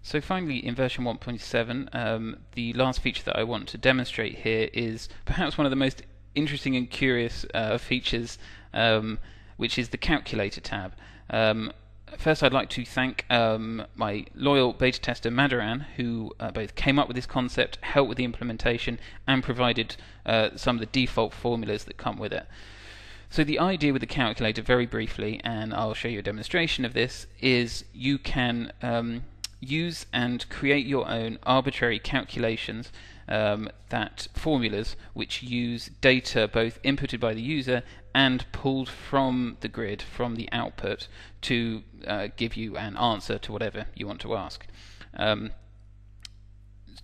So finally, in version 1.7, the last feature that I want to demonstrate here is perhaps one of the most interesting and curious features, which is the calculator tab. First, I'd like to thank my loyal beta tester Madaran, who both came up with this concept, helped with the implementation, and provided some of the default formulas that come with it. So the idea with the calculator, very briefly, and I'll show you a demonstration of this, is you can use and create your own arbitrary calculations, that formulas which use data both inputted by the user and pulled from the grid, from the output, to give you an answer to whatever you want to ask. To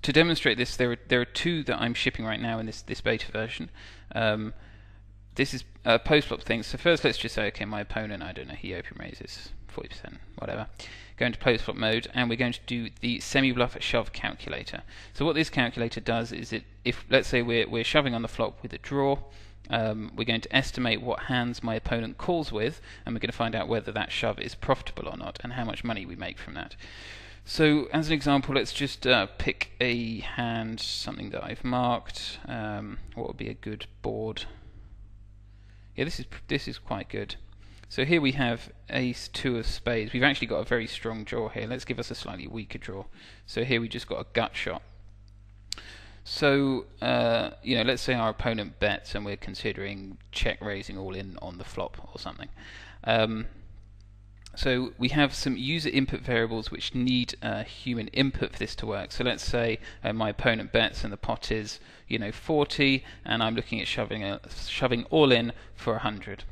demonstrate this, there are two that I'm shipping right now in this beta version. This is post-flop things. So first, let's just say, okay, my opponent, I don't know, he open raises 40%, whatever. Go into post-flop mode, and we're going to do the semi-bluff shove calculator. So what this calculator does is, if let's say we're shoving on the flop with a draw, we're going to estimate what hands my opponent calls with, and we're going to find out whether that shove is profitable or not, and how much money we make from that. So as an example, let's just pick a hand, something that I've marked. What would be a good board? Yeah, this is quite good. So here we have ace, two of spades. We've actually got a very strong draw here. Let's give us a slightly weaker draw. So here we just got a gut shot. So let's say our opponent bets and we're considering check raising all in on the flop or something. So we have some user input variables which need human input for this to work. So let's say my opponent bets and the pot is 40, and I'm looking at shoving all in for 100.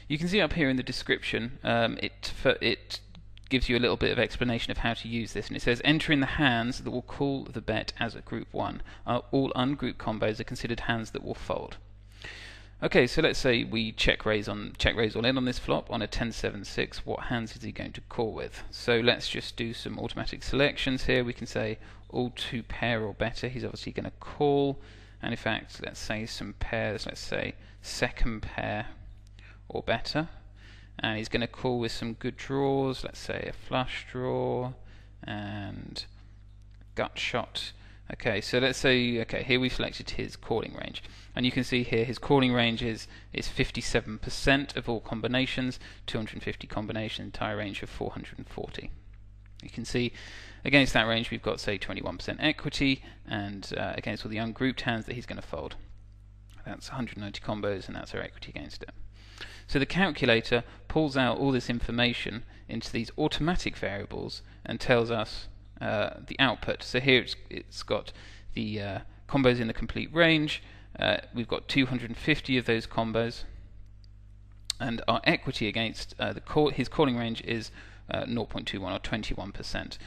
You can see up here in the description, it gives you a little bit of explanation of how to use this, and it says enter in the hands that will call the bet as a group 1. All ungrouped combos are considered hands that will fold. Okay, so let's say we check raise all in on this flop on a 10-7-6. What hands is he going to call with? So let's just do some automatic selections here. We can say all 2 pair or better. He's obviously going to call, and in fact, let's say some pairs. Let's say second pair or better, and he's going to call with some good draws. Let's say a flush draw and gut shot. Okay, so let's say, okay, here we've selected his calling range, and you can see here his calling range is 57% of all combinations, 250 combinations, entire range of 440. You can see against that range we've got, say, 21% equity, and against all the ungrouped hands that he's going to fold. That's 190 combos, and that's our equity against it. So the calculator pulls out all this information into these automatic variables and tells us the output. So here it's got the combos in the complete range. We've got 250 of those combos, and our equity against his calling range is 0.21 or 21%.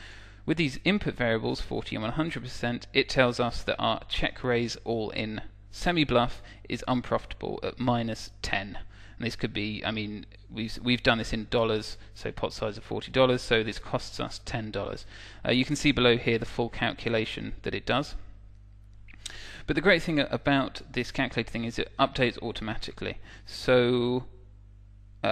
With these input variables, 40 and 100%, it tells us that our check raise all in semi-bluff is unprofitable at -10. And this could be, I mean, we've done this in dollars, so pot size of $40, so this costs us $10. You can see below here the full calculation that it does. But the great thing about this calculator thing is it updates automatically. So,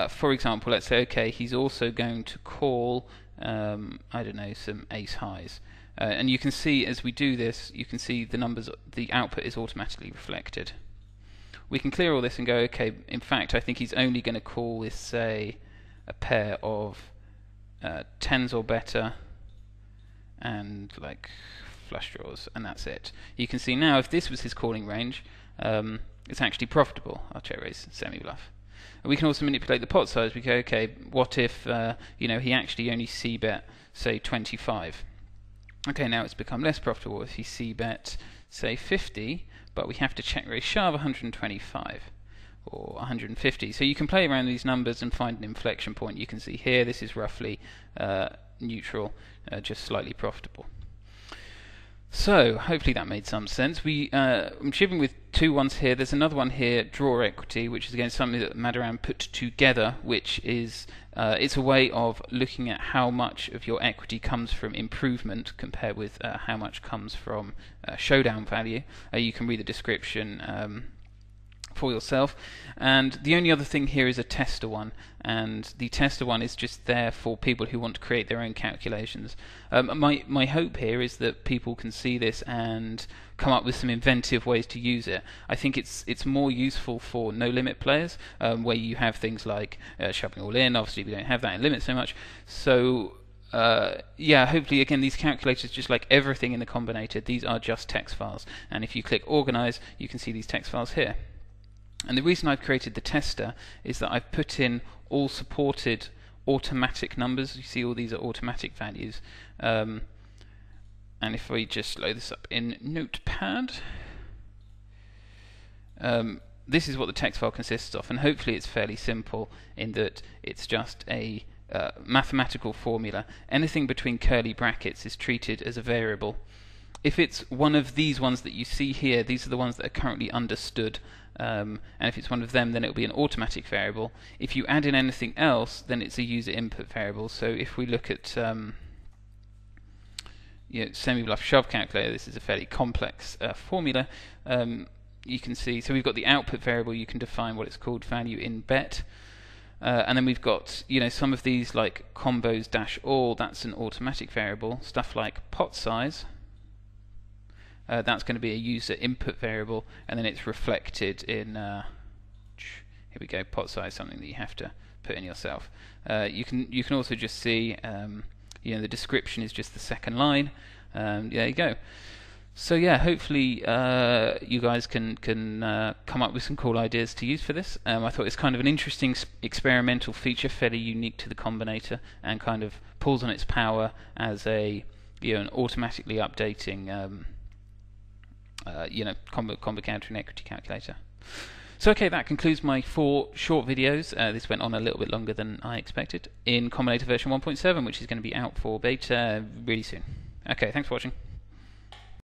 for example, let's say, okay, he's also going to call, I don't know, some ace highs. And you can see as we do this, you can see the numbers, the output is automatically reflected. We can clear all this and go, okay, in fact, I think he's only going to call with, say, a pair of 10s or better and like flush draws, and that's it. You can see now if this was his calling range, it's actually profitable. I'll check raise semi-bluff. We can also manipulate the pot size. We go, okay, what if he actually only c-bet, say, 25? Okay, now it's become less profitable if he c-bet, say, 50, but we have to check raise shove 125 or 150. So you can play around these numbers and find an inflection point. You can see here this is roughly neutral, just slightly profitable. So hopefully that made some sense. I'm shipping with 2 ones here. There's another one here, draw equity, which is again something that Madaran put together, which is it's a way of looking at how much of your equity comes from improvement compared with how much comes from showdown value. You can read the description for yourself. And the only other thing here is a tester one, and the tester one is just there for people who want to create their own calculations. My hope here is that people can see this and come up with some inventive ways to use it. I think it's more useful for no limit players, where you have things like shoving all in. Obviously we don't have that in limit so much, so yeah, hopefully again these calculators, just like everything in the combinator, these are just text files, and if you click organize you can see these text files here. And the reason I've created the tester is that I've put in all supported automatic numbers. You see all these are automatic values, and if we just load this up in Notepad, this is what the text file consists of, and hopefully it's fairly simple in that it's just a mathematical formula. Anything between curly brackets is treated as a variable. If it's one of these ones that you see here, these are the ones that are currently understood, and if it's one of them, then it will be an automatic variable. If you add in anything else, then it's a user input variable. So if we look at semi-bluff shove calculator, this is a fairly complex formula. You can see, so we've got the output variable. You can define what it's called, value in bet. And then we've got, some of these like combos dash all, that's an automatic variable. Stuff like pot size, that's going to be a user input variable, and then it's reflected in, here we go, pot size, something that you have to put in yourself. You can also just see, the description is just the second line. There you go. So yeah, hopefully you guys can come up with some cool ideas to use for this. I thought it's kind of an interesting experimental feature, fairly unique to the combinator, and kind of pulls on its power as an automatically updating combo counter and equity calculator. So okay, that concludes my 4 short videos. This went on a little bit longer than I expected in Combinator version 1.7, which is going to be out for beta really soon. Okay, thanks for watching.